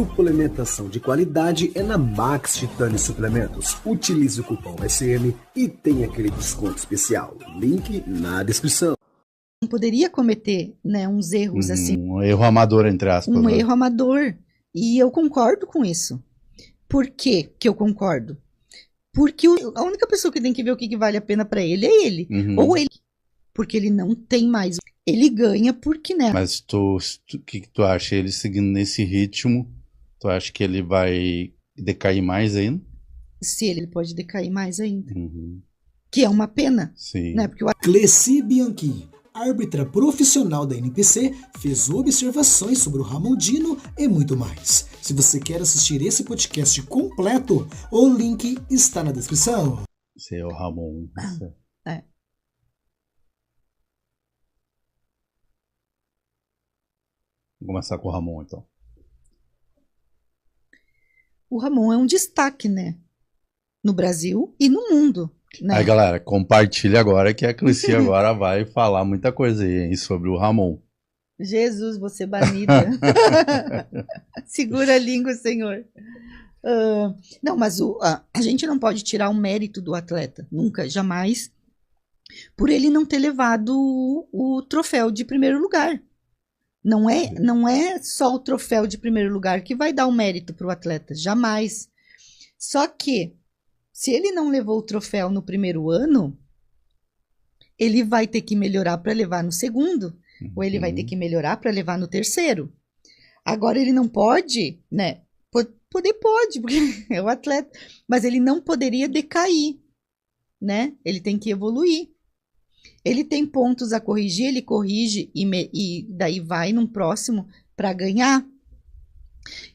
Suplementação de qualidade é na Max Titânio Suplementos. Utilize o cupom SM e tem aquele desconto especial. Link na descrição. Não poderia cometer, né, uns erros assim. Um erro amador, entre aspas. Um erro amador. E eu concordo com isso. Por quê que eu concordo? Porque a única pessoa que tem que ver o que vale a pena para ele é ele. Ou ele. Porque ele não tem mais. Ele ganha porque, né? Mas o que tu acha? Ele seguindo nesse ritmo, tu acha que ele vai decair mais ainda? Se ele pode decair mais ainda. Que é uma pena. Sim. Né? Porque Cleci Bianchi, árbitra profissional da NPC, fez observações sobre o Ramondino e muito mais. Se você quer assistir esse podcast completo, o link está na descrição. Esse é o Ramon. É. Vou começar com o Ramon, então. O Ramon é um destaque, né? No Brasil e no mundo. Né? Aí, galera, compartilha agora que a Cleci agora vai falar muita coisa aí sobre o Ramon. Jesus, você banida. Segura a língua, Senhor. Não, mas a gente não pode tirar o mérito do atleta. Nunca, jamais. Por ele não ter levado o troféu de primeiro lugar. Não é só o troféu de primeiro lugar que vai dar o mérito para o atleta. Jamais. Só que, se ele não levou o troféu no primeiro ano, ele vai ter que melhorar para levar no segundo, ou ele vai ter que melhorar para levar no terceiro. Agora ele não pode, né? Pode, porque é o atleta, mas ele não poderia decair, né? Ele tem que evoluir. Ele tem pontos a corrigir, ele corrige e daí vai num próximo para ganhar.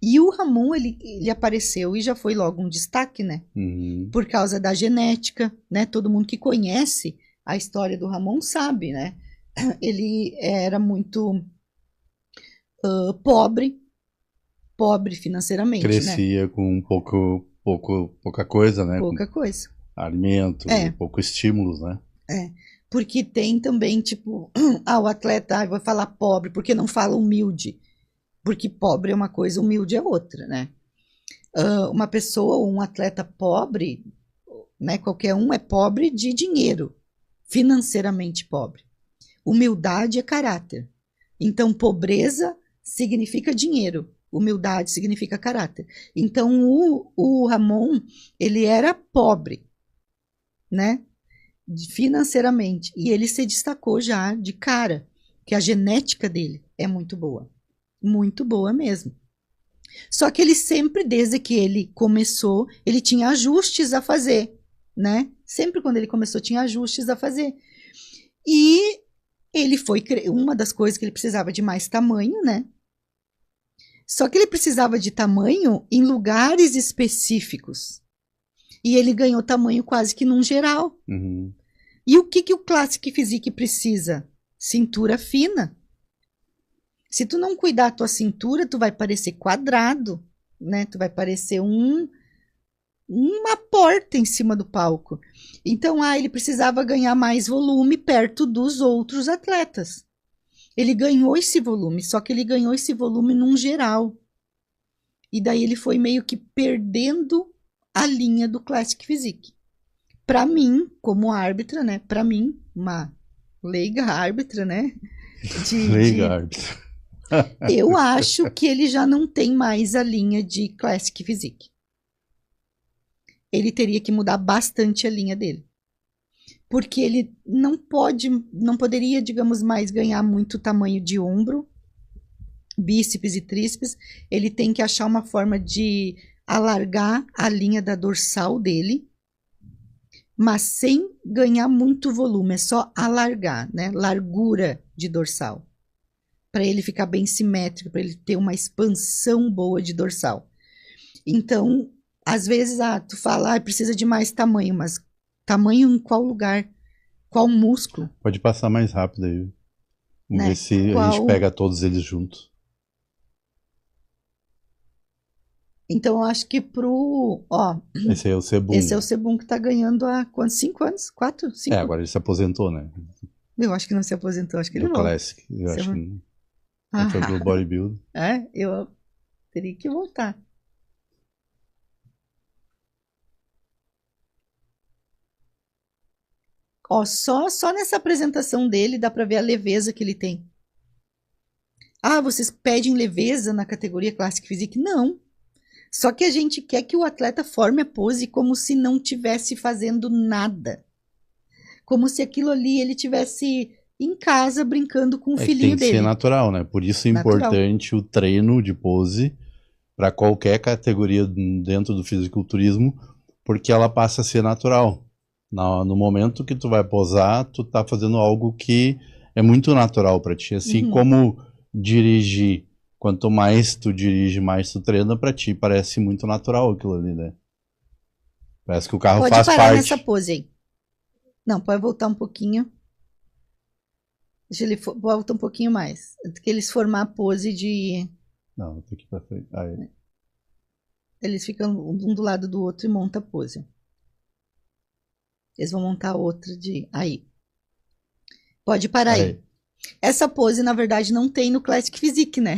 E o Ramon, ele apareceu e já foi logo um destaque, né? Por causa da genética, né? Todo mundo que conhece a história do Ramon sabe, né? Ele era muito pobre financeiramente, Crescia, né? Com pouca coisa, né? Pouca coisa. Alimento, pouco estímulos, né? Porque tem também, tipo, o atleta vai falar pobre, porque não fala humilde. Porque pobre é uma coisa, humilde é outra, né? Uma pessoa, um atleta pobre, né? Qualquer um é pobre de dinheiro, financeiramente pobre. Humildade é caráter. Então, pobreza significa dinheiro, humildade significa caráter. Então, o Ramon, ele era pobre, né? Financeiramente. E ele se destacou já de cara, que a genética dele é muito boa. Muito boa mesmo. Só que ele sempre, desde que ele começou, ele tinha ajustes a fazer, né? Sempre quando ele começou, tinha ajustes a fazer. E ele foi, uma das coisas que ele precisava de mais tamanho, né? Só que ele precisava de tamanho em lugares específicos. E ele ganhou tamanho quase que num geral. E o que o Classic Physique precisa? Cintura fina. Se tu não cuidar da tua cintura, tu vai parecer quadrado, né? Tu vai parecer uma porta em cima do palco. Então, ele precisava ganhar mais volume perto dos outros atletas. Ele ganhou esse volume, só que ele ganhou esse volume num geral. E daí ele foi meio que perdendo a linha do Classic Physique. Para mim, como árbitra, né? Para mim, uma leiga árbitra, né? Árbitra. Eu acho que ele já não tem mais a linha de Classic Physique. Ele teria que mudar bastante a linha dele. Porque ele não poderia, digamos, mais ganhar muito tamanho de ombro, bíceps e tríceps. Ele tem que achar uma forma de alargar a linha da dorsal dele, mas sem ganhar muito volume, é só alargar, né? Largura de dorsal. Para ele ficar bem simétrico, para ele ter uma expansão boa de dorsal. Então, às vezes, tu fala, precisa de mais tamanho, mas tamanho em qual lugar? Qual músculo? Pode passar mais rápido aí. Vamos ver se a gente pega todos eles juntos. Então, eu acho que esse é o Sebum. Esse é o Sebum que tá ganhando há quantos? 5 anos? 4? 5? Agora ele se aposentou, né? Eu acho que não se aposentou, acho que ele voltou. Classic, eu acho que não foi pro bodybuilding. Teria que voltar. Ó, só nessa apresentação dele dá pra ver a leveza que ele tem. Ah, vocês pedem leveza na categoria Classic Physique? Não. Só que a gente quer que o atleta forme a pose como se não tivesse fazendo nada. Como se aquilo ali ele tivesse em casa brincando com o filhinho tem que dele. ser natural, né? Por isso é Natural. importante o treino de pose para qualquer categoria dentro do fisiculturismo, porque ela passa a ser natural. No momento que tu vai posar, tu tá fazendo algo que é muito natural para ti. Assim como dirigir, quanto mais tu dirige, mais tu treina, para ti parece muito natural aquilo ali, né? Parece que o carro Pode faz parar parte. nessa pose aí. Não, pode voltar um pouquinho. Deixa ele volta um pouquinho mais. Que eles formar a pose de... Não, tem que ir pra frente. Aí. Eles ficam um do lado do outro e montam a pose. Eles vão montar outra de... Aí. Pode parar aí. Essa pose, na verdade, não tem no Classic Physique, né?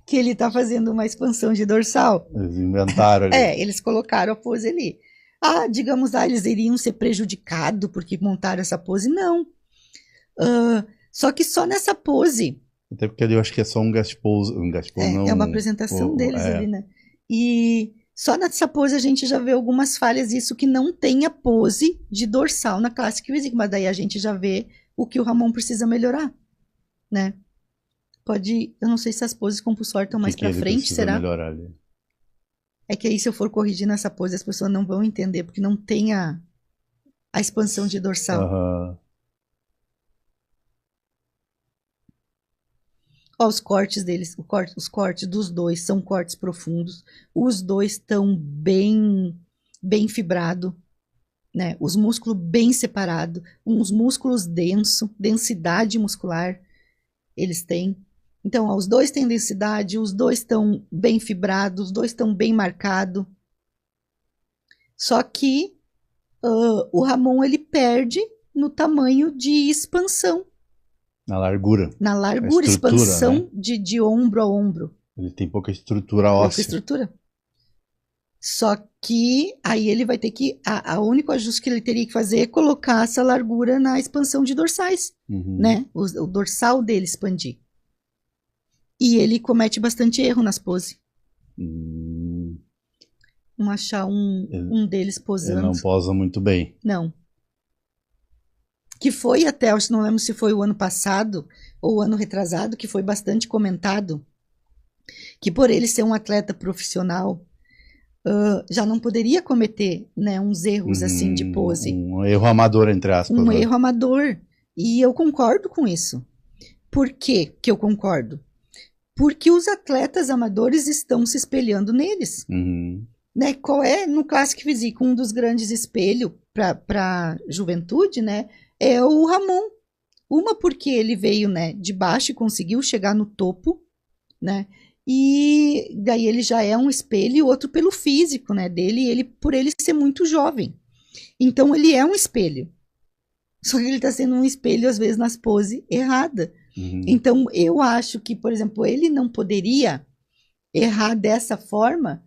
Que ele tá fazendo uma expansão de dorsal. Eles inventaram ali. Eles colocaram a pose ali. Ah, digamos, eles iriam ser prejudicados porque montaram essa pose? Não. Só que só nessa pose. Até porque ali eu acho que é só um guest pose. É uma apresentação deles ali, né? E só nessa pose a gente já vê algumas falhas, isso que não tem a pose de dorsal na Classic Physique, mas daí a gente já vê o que o Ramon precisa melhorar, né? Eu não sei se as poses compulsórias estão mais pra frente, será? Melhorar ali. É que aí se eu for corrigir nessa pose, as pessoas não vão entender, porque não tem a expansão de dorsal. Ó, os cortes deles, os cortes dos dois são cortes profundos. Os dois estão bem fibrados, né? Os músculos bem separados, uns músculos densos, densidade muscular eles têm. Então, ó, os dois têm densidade, os dois estão bem fibrados, os dois estão bem marcados. Só que o Ramon ele perde no tamanho de expansão. Na largura. Na largura, expansão, né? de ombro a ombro. Ele tem pouca estrutura óssea. Pouca estrutura. Só que aí ele vai ter que... O único ajuste que ele teria que fazer é colocar essa largura na expansão de dorsais. Né? O dorsal dele expandir. E ele comete bastante erro nas poses. Vamos achar um deles posando. Ele não posa muito bem. Não. Que foi até, acho que não lembro se foi o ano passado ou o ano retrasado, que foi bastante comentado, que por ele ser um atleta profissional, já não poderia cometer, né, uns erros assim de pose. Um erro amador, entre aspas. Um erro amador. E eu concordo com isso. Por quê que eu concordo? Porque os atletas amadores estão se espelhando neles. Né? Qual é, no Classic Physique, um dos grandes espelhos para a juventude, né? É o Ramon. Uma porque ele veio, né, de baixo e conseguiu chegar no topo, né? E daí ele já é um espelho, e outro pelo físico, né, dele, por ele ser muito jovem. Então ele é um espelho. Só que ele está sendo um espelho, às vezes, nas poses erradas. Então eu acho que, por exemplo, ele não poderia errar dessa forma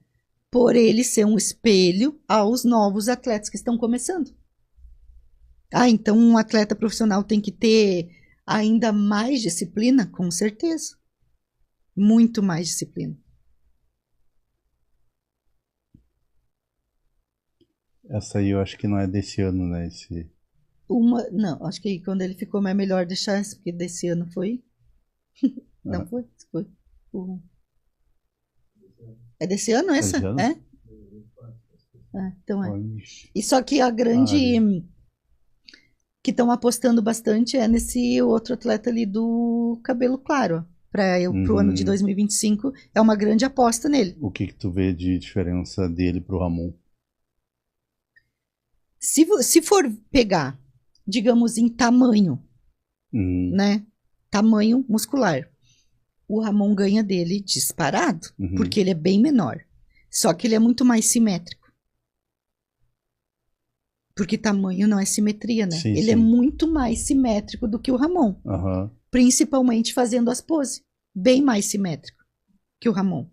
por ele ser um espelho aos novos atletas que estão começando. Então um atleta profissional tem que ter ainda mais disciplina? Com certeza. Muito mais disciplina. Essa aí eu acho que não é desse ano, né? Não, acho que quando ele ficou é melhor deixar essa, porque desse ano foi. Não foi? Foi. É desse ano essa? Desse ano? É? Então é. E só que a grande... que estão apostando bastante é nesse outro atleta ali do cabelo claro. Pro ano de 2025, é uma grande aposta nele. O que tu vê de diferença dele pro Ramon? Se for pegar, digamos, em tamanho, né? Tamanho muscular, o Ramon ganha dele disparado, porque ele é bem menor. Só que ele é muito mais simétrico. Porque tamanho não é simetria, né? Sim, ele é muito mais simétrico do que o Ramon. Principalmente fazendo as poses. Bem mais simétrico que o Ramon.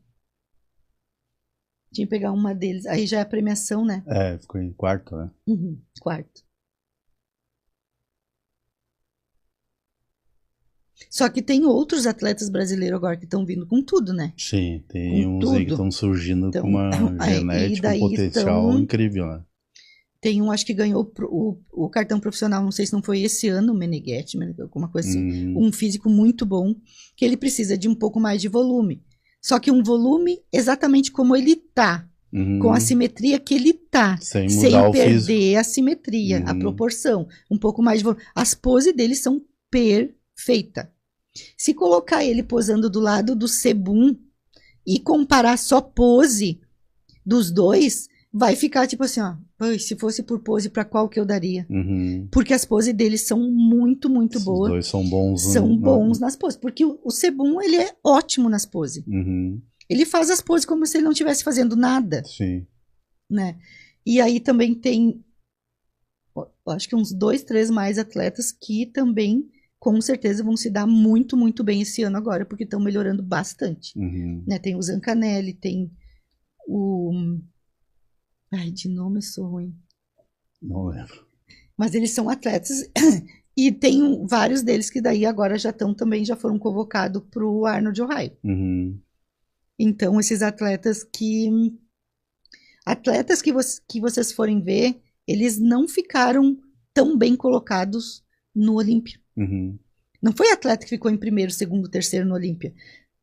Tinha que pegar uma deles. Aí já é a premiação, né? É, ficou em quarto, né? Uhum, quarto. Só que tem outros atletas brasileiros agora que estão vindo com tudo, né? Sim, tem Com uns aí que tudo. estão surgindo Então, com uma aí genética, daí um potencial estão- incrível, né? Tem um, acho que ganhou o cartão profissional, não sei se não foi esse ano, o Meneghetti, alguma coisa assim. Um físico muito bom, que ele precisa de um pouco mais de volume. Só que um volume exatamente como ele tá, com a simetria que ele tá, Sem sem mudar o perder físico. a simetria, a Uhum. proporção. Um pouco mais de volume. As poses dele são perfeitas. Se colocar ele posando do lado do Sebum e comparar só pose dos dois, vai ficar tipo assim, ó. "Ai, se fosse por pose, pra qual que eu daria?" Uhum. Porque as poses deles são muito, muito Esses boas. dois são bons. São né? bons nas poses. Porque o Sebum, ele é ótimo nas poses. Uhum. Ele faz as poses como se ele não estivesse fazendo nada, Sim. né? E aí também tem, acho que uns 2, 3 mais atletas que também, com certeza, vão se dar muito, muito bem esse ano agora, porque estão melhorando bastante. Uhum. Né? Tem o Zancanelli, tem o... Ai, de nome eu sou ruim. Não lembro. Mas eles são atletas e tem vários deles que daí agora já estão também, já foram convocados para o Arnold Ohio. Uhum. Então, esses atletas que vocês forem ver, eles não ficaram tão bem colocados no Olímpia. Uhum. Não foi atleta que ficou em primeiro, segundo, terceiro no Olímpia.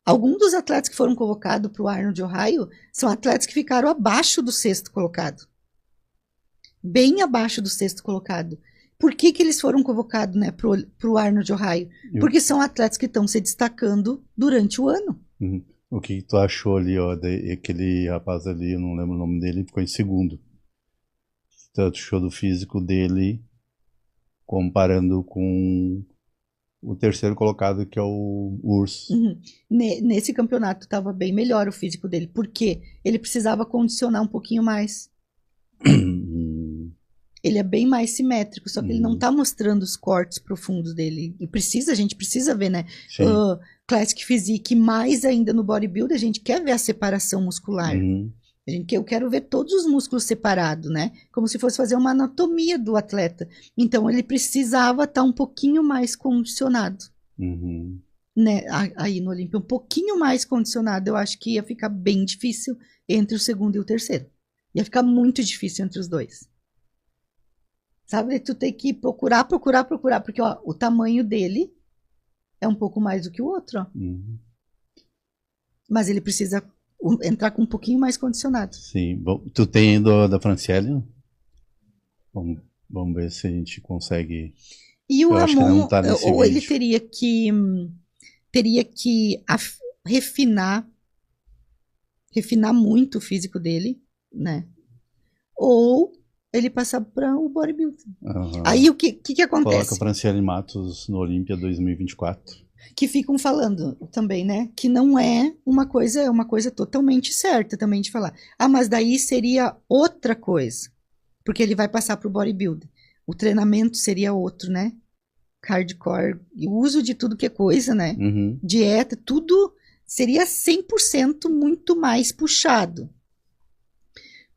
Alguns dos atletas que foram convocados para o Arnold Ohio são atletas que ficaram abaixo do sexto colocado. Bem abaixo do sexto colocado. Por que eles foram convocados, né, para o Arnold Ohio? Porque são atletas que estão se destacando durante o ano. Uhum. O que tu achou ali, ó, aquele rapaz ali, eu não lembro o nome dele, ficou em segundo. O que tu achou do físico dele comparando com o terceiro colocado, que é o Urso? Uhum. Nesse campeonato estava bem melhor o físico dele, porque ele precisava condicionar um pouquinho mais. Ele é bem mais simétrico, só que ele não está mostrando os cortes profundos dele. E a gente precisa ver, né? Classic Physique, mais ainda no bodybuilder, a gente quer ver a separação muscular. Uhum. Eu quero ver todos os músculos separados, né? Como se fosse fazer uma anatomia do atleta. Então, ele precisava estar um pouquinho mais condicionado. Uhum. Né? Aí no Olímpia, um pouquinho mais condicionado, eu acho que ia ficar bem difícil entre o segundo e o terceiro. Ia ficar muito difícil entre os dois. Sabe? Tu tem que procurar, porque ó, o tamanho dele é um pouco mais do que o outro, ó. Uhum. Mas ele precisa entrar com um pouquinho mais condicionado. Sim. Bom, tu tem da Franciele? Vamos ver se a gente consegue. E o Eu acho que Ramon, não tá nesse ou ele vídeo. teria que refinar muito o físico dele, né? Ou ele passar para o bodybuilding. Uhum. Aí o que acontece? Coloca a Franciele Matos no Olímpia 2024. Que ficam falando também, né? Que não é uma coisa, é uma coisa totalmente certa também de falar. Ah, mas daí seria outra coisa. Porque ele vai passar para o bodybuilding. O treinamento seria outro, né? Hardcore, o uso de tudo que é coisa, né? Uhum. Dieta, tudo seria 100% muito mais puxado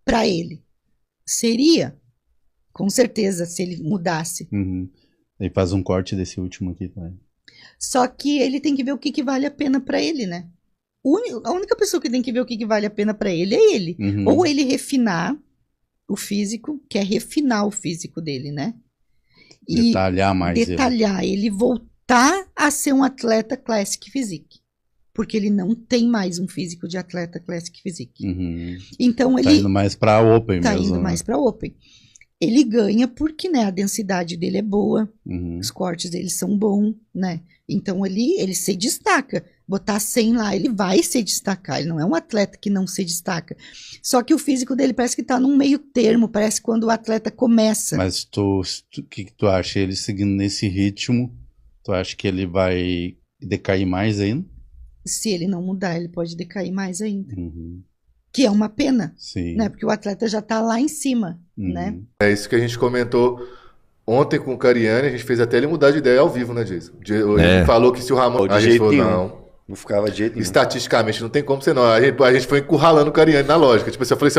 para ele. Seria, com certeza, se ele mudasse. Uhum. Ele faz um corte desse último aqui também. Só que ele tem que ver o que vale a pena para ele, né? A única pessoa que tem que ver o que vale a pena para ele é ele. Uhum. Ou ele refinar o físico, que é refinar o físico dele, né? E detalhar mais ele voltar a ser um atleta Classic Physique. Porque ele não tem mais um físico de atleta Classic Physique. Uhum. Então Tá indo mais pra Open tá mesmo. indo né? mais para Open. Ele ganha porque, né, a densidade dele é boa, Uhum. os cortes dele são bons, né? Então ele se destaca. Botar 100 lá, ele vai se destacar. Ele não é um atleta que não se destaca. Só que o físico dele parece que tá num meio termo, parece quando o atleta começa. Mas o que tu acha? Ele seguindo nesse ritmo, tu acha que ele vai decair mais ainda? Se ele não mudar, ele pode decair mais ainda. Uhum. Que é uma pena, Sim. né? Porque o atleta já tá lá em cima, né? É isso que a gente comentou ontem com o Cariani, a gente fez até ele mudar de ideia ao vivo, né, Jason? Ele falou que se o Ramon... De A gente jeito falou, nenhum. não, Não ficava de jeito nenhum. Estatisticamente, não tem como ser não. A gente foi encurralando o Cariani na lógica. Tipo assim, eu falei assim,